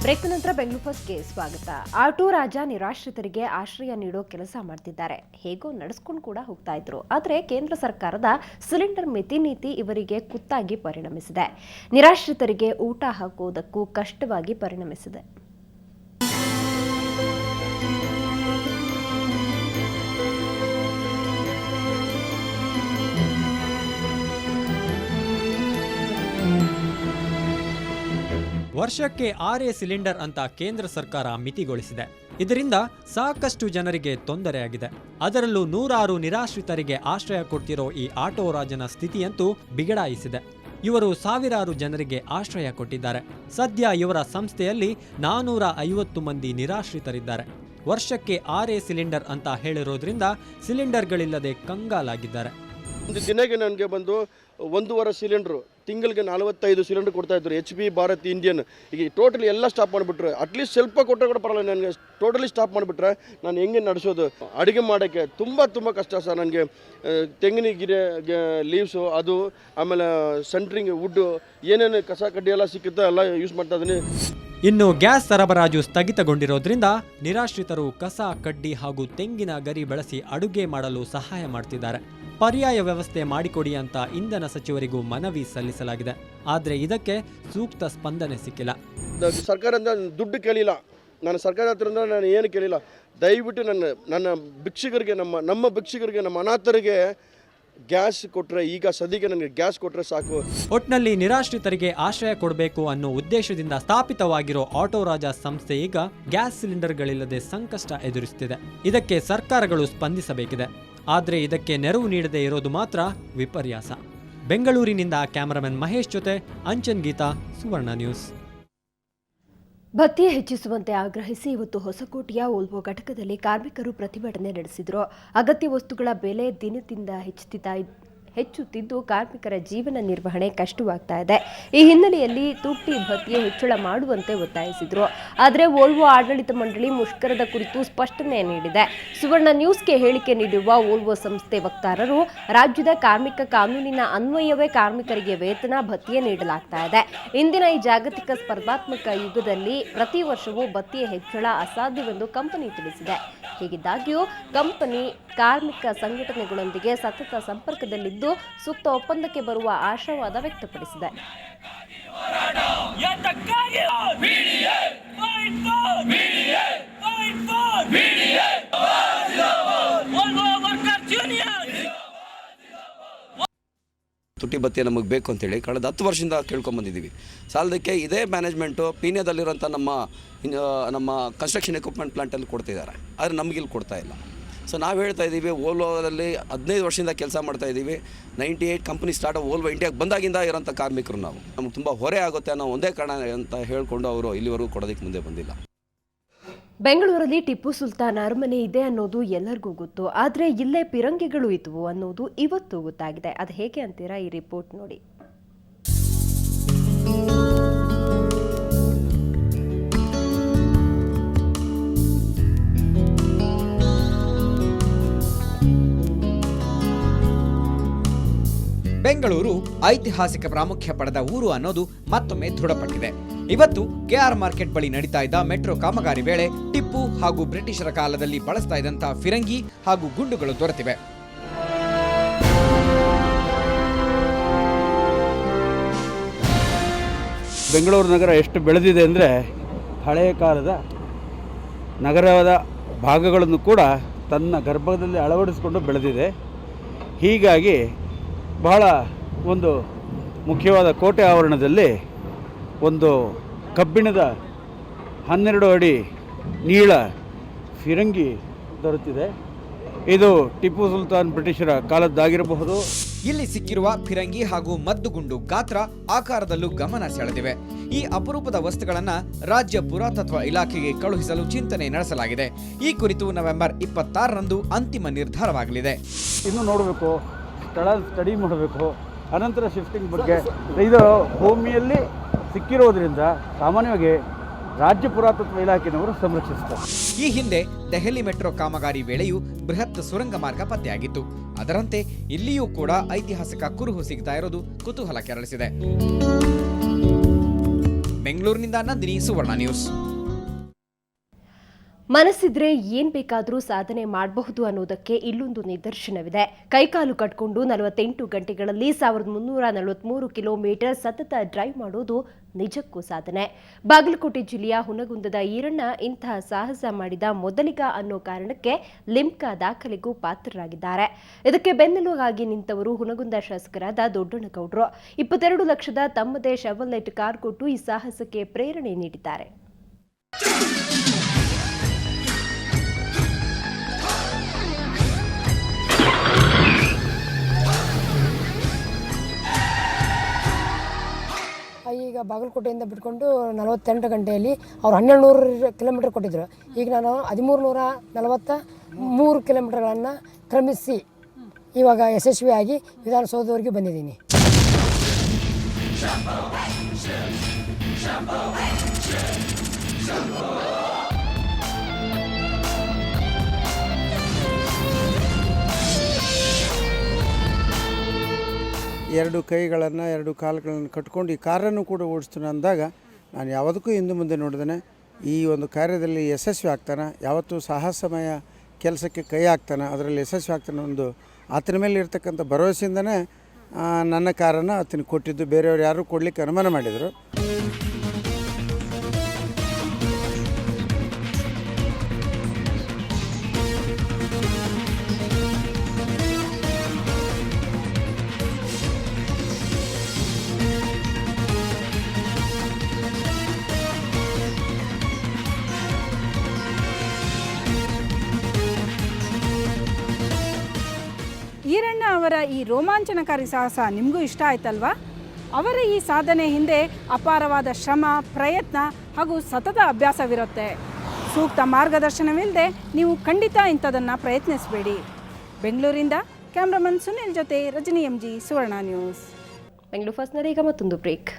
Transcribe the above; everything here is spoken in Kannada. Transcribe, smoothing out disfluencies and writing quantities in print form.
ಬ್ರೇಕ್ ನಂತರ ಬೆಂಗಳೂರು ಫಸ್ಟ್ಗೆ ಸ್ವಾಗತ. ಆಟೋ ರಾಜ ನಿರಾಶ್ರಿತರಿಗೆ ಆಶ್ರಯ ನೀಡೋ ಕೆಲಸ ಮಾಡ್ತಿದ್ದಾರೆ. ಹೇಗೋ ನಡೆಸ್ಕೊಂಡು ಕೂಡ ಹೋಗ್ತಾ ಇದ್ರು. ಆದರೆ ಕೇಂದ್ರ ಸರ್ಕಾರದ ಸಿಲಿಂಡರ್ ಮಿತಿ ನೀತಿ ಇವರಿಗೆ ಕುತ್ತಾಗಿ ಪರಿಣಮಿಸಿದೆ. ನಿರಾಶ್ರಿತರಿಗೆ ಊಟ ಹಾಕೋದಕ್ಕೂ ಕಷ್ಟವಾಗಿ ಪರಿಣಮಿಸಿದೆ. ವರ್ಷಕ್ಕೆ 6 ಸಿಲಿಂಡರ್ ಅಂತ ಕೇಂದ್ರ ಸರ್ಕಾರ ಮಿತಿಗೊಳಿಸಿದೆ. ಇದರಿಂದ ಸಾಕಷ್ಟು ಜನರಿಗೆ ತೊಂದರೆಯಾಗಿದೆ. ಅದರಲ್ಲೂ ನೂರಾರು ನಿರಾಶ್ರಿತರಿಗೆ ಆಶ್ರಯ ಕೊಡ್ತಿರೋ ಈ ಆಟೋ ರಾಜನ ಸ್ಥಿತಿಯಂತೂ ಬಿಗಡಾಯಿಸಿದೆ. ಇವರು ಸಾವಿರಾರು ಜನರಿಗೆ ಆಶ್ರಯ ಕೊಟ್ಟಿದ್ದಾರೆ. ಸದ್ಯ ಇವರ ಸಂಸ್ಥೆಯಲ್ಲಿ 450 ಮಂದಿ ನಿರಾಶ್ರಿತರಿದ್ದಾರೆ. ವರ್ಷಕ್ಕೆ 6 ಸಿಲಿಂಡರ್ ಅಂತ ಹೇಳಿರೋದ್ರಿಂದ ಸಿಲಿಂಡರ್ಗಳಿಲ್ಲದೆ ಕಂಗಾಲಾಗಿದ್ದಾರೆ. ಒಂದು ದಿನಕ್ಕೆ ನನಗೆ ಬಂದು 1.5 ಸಿಲಿಂಡ್ರು, ತಿಂಗಳಿಗೆ 45 ಸಿಲಿಂಡರ್ ಕೊಡ್ತಾ ಇದ್ರು. HP, Bharat, Indian. ಈಗ ಟೋಟಲಿ ಎಲ್ಲ ಸ್ಟಾಪ್ ಮಾಡಿಬಿಟ್ರೆ, ಅಟ್ಲೀಸ್ಟ್ ಸ್ವಲ್ಪ ಕೊಟ್ಟರೆ ಕೂಡ ಪರವಾಗಿಲ್ಲ. ನನಗೆ ಟೋಟಲಿ ಸ್ಟಾಪ್ ಮಾಡಿಬಿಟ್ರೆ ನಾನು ಹೆಂಗೆ ನಡೆಸೋದು? ಅಡುಗೆ ಮಾಡೋಕ್ಕೆ ತುಂಬ ಕಷ್ಟ ಸರ್. ನನಗೆ ತೆಂಗಿನ ಗಿಡ ಲೀವ್ಸು, ಅದು ಆಮೇಲೆ ಸೆಂಟ್ರಿಂಗ್ ವುಡ್ಡು, ಏನೇನು ಕಸ ಕಡ್ಡಿ ಎಲ್ಲ ಸಿಕ್ಕುತ್ತೋ ಎಲ್ಲ ಯೂಸ್ ಮಾಡ್ತಾ ಇದ್ದೀನಿ. ಇನ್ನು ಗ್ಯಾಸ್ ಸರಬರಾಜು ಸ್ಥಗಿತಗೊಂಡಿರೋದ್ರಿಂದ ನಿರಾಶ್ರಿತರು ಕಸ ಕಡ್ಡಿ ಹಾಗೂ ತೆಂಗಿನ ಗರಿ ಬಳಸಿ ಅಡುಗೆ ಮಾಡಲು ಸಹಾಯ ಮಾಡ್ತಿದ್ದಾರೆ. ಪರ್ಯಾಯ ವ್ಯವಸ್ಥೆ ಮಾಡಿಕೊಡಿ ಅಂತ ಇಂಧನ ಸಚಿವರಿಗೂ ಮನವಿ ಸಲ್ಲಿಸಲಾಗಿದೆ. ಆದರೆ ಇದಕ್ಕೆ ಸೂಕ್ತ ಸ್ಪಂದನೆ ಸಿಕ್ಕಿಲ್ಲ. ಸರ್ಕಾರದಿಂದ ದುಡ್ಡು ಕೇಳಿಲ್ಲ. ನಾನು ಸರ್ಕಾರ ಹತ್ರದಿಂದ ನಾನು ಏನು ಕೇಳಿಲ್ಲ. ದಯವಿಟ್ಟು ನನ್ನ ಭಿಕ್ಷುಕರಿಗೆ, ನಮ್ಮ ಭಿಕ್ಷುಕರಿಗೆ, ನಮ್ಮ ಅನಾಥರಿಗೆ ಗ್ಯಾಸ್ ಕೊಟ್ಟರೆ, ಈಗ ಸದ್ಯಕ್ಕೆ ನನಗೆ ಗ್ಯಾಸ್ ಕೊಟ್ಟರೆ ಸಾಕು. ಒಟ್ನಲ್ಲಿ ನಿರಾಶ್ರಿತರಿಗೆ ಆಶ್ರಯ ಕೊಡಬೇಕು ಅನ್ನೋ ಉದ್ದೇಶದಿಂದ ಸ್ಥಾಪಿತವಾಗಿರೋ ಆಟೋ ರಾಜ ಸಂಸ್ಥೆ ಈಗ ಗ್ಯಾಸ್ ಸಿಲಿಂಡರ್ಗಳಿಲ್ಲದೆ ಸಂಕಷ್ಟ ಎದುರಿಸುತ್ತಿದೆ. ಇದಕ್ಕೆ ಸರ್ಕಾರಗಳು ಸ್ಪಂದಿಸಬೇಕಿದೆ. ಆದರೆ ಇದಕ್ಕೆ ನೆರವು ನೀಡದೇ ಇರೋದು ಮಾತ್ರ ವಿಪರ್ಯಾಸ. ಬೆಂಗಳೂರಿನಿಂದ ಕ್ಯಾಮರಾಮನ್ ಮಹೇಶ್ ಜೊತೆ ಅಂಚನ್ ಗೀತಾ, ಸುವರ್ಣ ನ್ಯೂಸ್. ಭತ್ಯೆ ಹೆಚ್ಚಿಸುವಂತೆ ಆಗ್ರಹಿಸಿ ಇವತ್ತು ಹೊಸಕೋಟೆಯ ಓಲ್ವೋ ಘಟಕದಲ್ಲಿ ಕಾರ್ಮಿಕರು ಪ್ರತಿಭಟನೆ ನಡೆಸಿದರು. ಅಗತ್ಯ ವಸ್ತುಗಳ ಬೆಲೆ ದಿನದಿಂದ ಹೆಚ್ಚುತ್ತಿದ್ದು ಕಾರ್ಮಿಕರ ಜೀವನ ನಿರ್ವಹಣೆ ಕಷ್ಟವಾಗ್ತಾ ಇದೆ. ಈ ಹಿನ್ನೆಲೆಯಲ್ಲಿ ತುಟ್ಟಿ ಭತ್ಯೆ ಹೆಚ್ಚಳ ಮಾಡುವಂತೆ ಒತ್ತಾಯಿಸಿದರು. ಆದರೆ ಓಲ್ವೋ ಆಡಳಿತ ಮಂಡಳಿ ಮುಷ್ಕರದ ಕುರಿತು ಸ್ಪಷ್ಟನೆ ನೀಡಿದೆ. ಸುವರ್ಣ ನ್ಯೂಸ್ಗೆ ಹೇಳಿಕೆ ನೀಡಿರುವ ಓಲ್ವೋ ಸಂಸ್ಥೆ ವಕ್ತಾರರು, ರಾಜ್ಯದ ಕಾರ್ಮಿಕ ಕಾನೂನಿನ ಅನ್ವಯವೇ ಕಾರ್ಮಿಕರಿಗೆ ವೇತನ ಭತ್ಯೆ ನೀಡಲಾಗ್ತಾ ಇದೆ. ಇಂದಿನ ಈ ಜಾಗತಿಕ ಸ್ಪರ್ಧಾತ್ಮಕ ಯುಗದಲ್ಲಿ ಪ್ರತಿ ವರ್ಷವೂ ಭತ್ಯೆ ಹೆಚ್ಚಳ ಅಸಾಧ್ಯವೆಂದು ಕಂಪನಿ ತಿಳಿಸಿದೆ. ಹೀಗಿದ್ದಾಗ್ಯೂ ಕಂಪನಿ ಕಾರ್ಮಿಕ ಸಂಘಟನೆಗಳೊಂದಿಗೆ ಸತತ ಸಂಪರ್ಕದಲ್ಲಿದ್ದು ಸೂಕ್ತ ಒಪ್ಪಂದಕ್ಕೆ ಬರುವ ಆಶಾವಾದ ವ್ಯಕ್ತಪಡಿಸಿದೆ. ತುಟ್ಟಿ ಭತ್ಯೆ ನಮಗೆ ಬೇಕು ಅಂತೇಳಿ ಕಳೆದ 10 ವರ್ಷದಿಂದ ಕೇಳ್ಕೊಂಬಂದಿದ್ದೀವಿ. ಸಾಲದಕ್ಕೆ ಇದೇ ಮ್ಯಾನೇಜ್ಮೆಂಟು ಪೀಣ್ಯದಲ್ಲಿರೋಂಥ ನಮ್ಮ ಕನ್ಸ್ಟ್ರಕ್ಷನ್ ಎಕ್ವಿಪ್ಮೆಂಟ್ ಪ್ಲಾಂಟಲ್ಲಿ ಕೊಡ್ತಿದ್ದಾರೆ. ಆದರೆ ನಮಗಿಲ್ಲಿ ಕೊಡ್ತಾ ಇಲ್ಲ. ಸೊ ನಾವು ಹೇಳ್ತಾ ಇದ್ದೀವಿ, ಓಲ್ವೋದಲ್ಲಿ 15 ವರ್ಷದಿಂದ ಕೆಲಸ ಮಾಡ್ತಾ ಇದ್ದೀವಿ. 98 ಕಂಪ್ನಿ ಸ್ಟಾರ್ಟ್ ಓಲ್ವೋ ಇಂಡಿಯಾಗೆ ಬಂದಾಗಿಂದ ಇರೋಂಥ ಕಾರ್ಮಿಕರು ನಾವು. ನಮ್ಗೆ ತುಂಬ ಹೊರೆ ಆಗುತ್ತೆ ಅನ್ನೋ ಒಂದೇ ಕಾರಣ ಅಂತ ಹೇಳ್ಕೊಂಡು ಅವರು ಇಲ್ಲಿವರೆಗೂ ಕೊಡೋದಕ್ಕೆ ಮುಂದೆ ಬಂದಿಲ್ಲ. ಬೆಂಗಳೂರಲ್ಲಿ ಟಿಪ್ಪು ಸುಲ್ತಾನ್ ಅರಮನೆ ಇದೆ ಅನ್ನೋದು ಎಲ್ಲರಿಗೂ ಗೊತ್ತು. ಆದರೆ ಇಲ್ಲೇ ಪಿರಂಗಿಗಳು ಇದ್ವು ಅನ್ನೋದು ಇವತ್ತು ಗೊತ್ತಾಗಿದೆ. ಅದು ಹೇಗೆ ಅಂತೀರಾ? ಈ ರಿಪೋರ್ಟ್ ನೋಡಿ. ಬೆಂಗಳೂರು ಐತಿಹಾಸಿಕ ಪ್ರಾಮುಖ್ಯ ಪಡೆದ ಊರು ಅನ್ನೋದು ಮತ್ತೊಮ್ಮೆ ದೃಢಪಟ್ಟಿದೆ. ಇವತ್ತು ಕೆಆರ್ ಮಾರ್ಕೆಟ್ ಬಳಿ ನಡೀತಾ ಇದ್ದ ಮೆಟ್ರೋ ಕಾಮಗಾರಿ ವೇಳೆ ಟಿಪ್ಪು ಹಾಗೂ ಬ್ರಿಟಿಷರ ಕಾಲದಲ್ಲಿ ಬಳಸ್ತಾ ಇದ್ದಂತಹ ಫಿರಂಗಿ ಹಾಗೂ ಗುಂಡುಗಳು ದೊರೆತಿವೆ. ಬೆಂಗಳೂರು ನಗರ ಎಷ್ಟು ಬೆಳೆದಿದೆ ಅಂದರೆ, ಹಳೆಯ ಕಾಲದ ನಗರದ ಭಾಗಗಳನ್ನು ಕೂಡ ತನ್ನ ಗರ್ಭದಲ್ಲಿ ಅಳವಡಿಸಿಕೊಂಡು ಬೆಳೆದಿದೆ. ಹೀಗಾಗಿ ಬಹಳ ಒಂದು ಮುಖ್ಯವಾದ ಕೋಟೆ ಆವರಣದಲ್ಲಿ ಒಂದು ಕಬ್ಬಿಣದ 12 ಅಡಿ ನೀಳ ಫಿರಂಗಿ ದೊರೆತಿದೆ. ಇದು ಟಿಪ್ಪು ಸುಲ್ತಾನ್ ಬ್ರಿಟಿಷರ ಕಾಲದ್ದಾಗಿರಬಹುದು. ಇಲ್ಲಿ ಸಿಕ್ಕಿರುವ ಫಿರಂಗಿ ಹಾಗೂ ಮದ್ದುಗುಂಡು ಗಾತ್ರ ಆಕಾರದಲ್ಲೂ ಗಮನ ಸೆಳೆದಿವೆ. ಈ ಅಪರೂಪದ ವಸ್ತುಗಳನ್ನ ರಾಜ್ಯ ಪುರಾತತ್ವ ಇಲಾಖೆಗೆ ಕಳುಹಿಸಲು ಚಿಂತನೆ ನಡೆಸಲಾಗಿದೆ. ಈ ಕುರಿತು ನವೆಂಬರ್ 26ರಂದು ಅಂತಿಮ ನಿರ್ಧಾರವಾಗಲಿದೆ. ಇನ್ನು ನೋಡಬೇಕು, ಸ್ಥಳ ಸ್ಟಡಿ ಮಾಡಬೇಕು, ಅನಂತರ ಶಿಫ್ಟಿಂಗ್ ಬಗ್ಗೆ. ಇದು ಭೂಮಿಯಲ್ಲಿ ಸಿಕ್ಕಿರೋದ್ರಿಂದ ಸಾಮಾನ್ಯವಾಗಿ ರಾಜ್ಯ ಪುರಾತತ್ವ ಇಲಾಖೆಯವರು ಸಂರಕ್ಷಿಸುತ್ತಾರೆ. ಈ ಹಿಂದೆ ದೆಹಲಿ ಮೆಟ್ರೋ ಕಾಮಗಾರಿ ವೇಳೆಯೂ ಬೃಹತ್ ಸುರಂಗ ಮಾರ್ಗ ಪತ್ತೆಯಾಗಿತ್ತು. ಅದರಂತೆ ಇಲ್ಲಿಯೂ ಕೂಡ ಐತಿಹಾಸಿಕ ಕುರುಹು ಸಿಗ್ತಾ ಇರೋದು ಕುತೂಹಲ ಕೆರಳಿಸಿದೆ. ಬೆಂಗಳೂರಿನಿಂದ ನಂದಿನಿ, ಸುವರ್ಣ ನ್ಯೂಸ್. ಮನಸ್ಸಿದ್ರೆ ಏನ್ ಬೇಕಾದರೂ ಸಾಧನೆ ಮಾಡಬಹುದು ಅನ್ನೋದಕ್ಕೆ ಇಲ್ಲೊಂದು ನಿದರ್ಶನವಿದೆ. ಕೈಕಾಲು ಕಟ್ಕೊಂಡು 48 ಗಂಟೆಗಳಲ್ಲಿ 1343 ಕಿಲೋಮೀಟರ್ ಸತತ ಡ್ರೈವ್ ಮಾಡೋದು ನಿಜಕ್ಕೂ ಸಾಧನೆ. ಬಾಗಲಕೋಟೆ ಜಿಲ್ಲೆಯ ಹುನಗುಂದದ ಈರಣ್ಣ ಇಂತಹ ಸಾಹಸ ಮಾಡಿದ ಮೊದಲಿಗ ಅನ್ನೋ ಕಾರಣಕ್ಕೆ ಲಿಮ್ಕಾ ದಾಖಲೆಗೂ ಪಾತ್ರರಾಗಿದ್ದಾರೆ. ಇದಕ್ಕೆ ಬೆನ್ನೆಲುಬಾಗಿ ನಿಂತವರು ಹುನಗುಂದ ಶಾಸಕರಾದ ದೊಡ್ಡಣ್ಣಗೌಡರು. 22 ಲಕ್ಷದ ತಮ್ಮದೇ ಶೆವರ್ಲೆಟ್ ಕಾರ್ ಕೊಟ್ಟು ಈ ಸಾಹಸಕ್ಕೆ ಪ್ರೇರಣೆ ನೀಡಿದ್ದಾರೆ. ಈಗ ಬಾಗಲಕೋಟೆಯಿಂದ ಬಿಟ್ಕೊಂಡು 48 ಗಂಟೆಯಲ್ಲಿ ಅವ್ರು 1200 ಕಿಲೋಮೀಟರ್ ಕೊಟ್ಟಿದ್ದರು. ಈಗ ನಾನು 1343 ಕಿಲೋಮೀಟರ್ಗಳನ್ನು ಕ್ರಮಿಸಿ ಇವಾಗ ಯಶಸ್ವಿಯಾಗಿ ವಿಧಾನಸೌಧವರೆಗೂ ಬಂದಿದ್ದೀನಿ. ಎರಡು ಕೈಗಳನ್ನು ಎರಡು ಕಾಲುಗಳನ್ನು ಕಟ್ಕೊಂಡು ಈ ಕಾರನ್ನು ಕೂಡ ಓಡಿಸ್ತಾನೆ ಅಂದಾಗ ನಾನು ಯಾವುದಕ್ಕೂ ಹಿಂದೆ ಮುಂದೆ ನೋಡಿದ್ದೇನೆ. ಈ ಒಂದು ಕಾರ್ಯದಲ್ಲಿ ಯಶಸ್ವಿ ಆಗ್ತಾನೆ, ಯಾವತ್ತೂ ಸಾಹಸಮಯ ಕೆಲಸಕ್ಕೆ ಕೈ ಹಾಕ್ತಾನೆ, ಅದರಲ್ಲಿ ಯಶಸ್ವಿ ಆಗ್ತಾನೆ ಒಂದು ಆತನ ಮೇಲೆ ಇರ್ತಕ್ಕಂಥ ಭರವಸೆಯಿಂದನೇ ನನ್ನ ಕಾರನ್ನು ಆತನಿಗೆ ಕೊಟ್ಟಿದ್ದು. ಬೇರೆಯವರು ಯಾರೂ ಕೊಡಲಿಕ್ಕೆ ಅನುಮಾನ ಮಾಡಿದರು. ಈರಣ್ಣ ಅವರ ಈ ರೋಮಾಂಚನಕಾರಿ ಸಾಹಸ ನಿಮಗೂ ಇಷ್ಟ ಆಯ್ತಲ್ವಾ? ಅವರ ಈ ಸಾಧನೆ ಹಿಂದೆ ಅಪಾರವಾದ ಶ್ರಮ, ಪ್ರಯತ್ನ ಹಾಗೂ ಸತತ ಅಭ್ಯಾಸವಿರುತ್ತೆ. ಸೂಕ್ತ ಮಾರ್ಗದರ್ಶನವಿಲ್ಲದೆ ನೀವು ಖಂಡಿತ ಇಂಥದನ್ನು ಪ್ರಯತ್ನಿಸಬೇಡಿ. ಬೆಂಗಳೂರಿಂದ ಕ್ಯಾಮ್ರಾಮನ್ ಸುನಿಲ್ ಜೊತೆ ರಜನಿ MG, ಸುವರ್ಣ ನ್ಯೂಸ್. ಬೆಂಗಳೂರು ಫಸ್ಟ್ನಲ್ಲಿ ಈಗ ಮತ್ತೊಂದು ಬ್ರೇಕ್.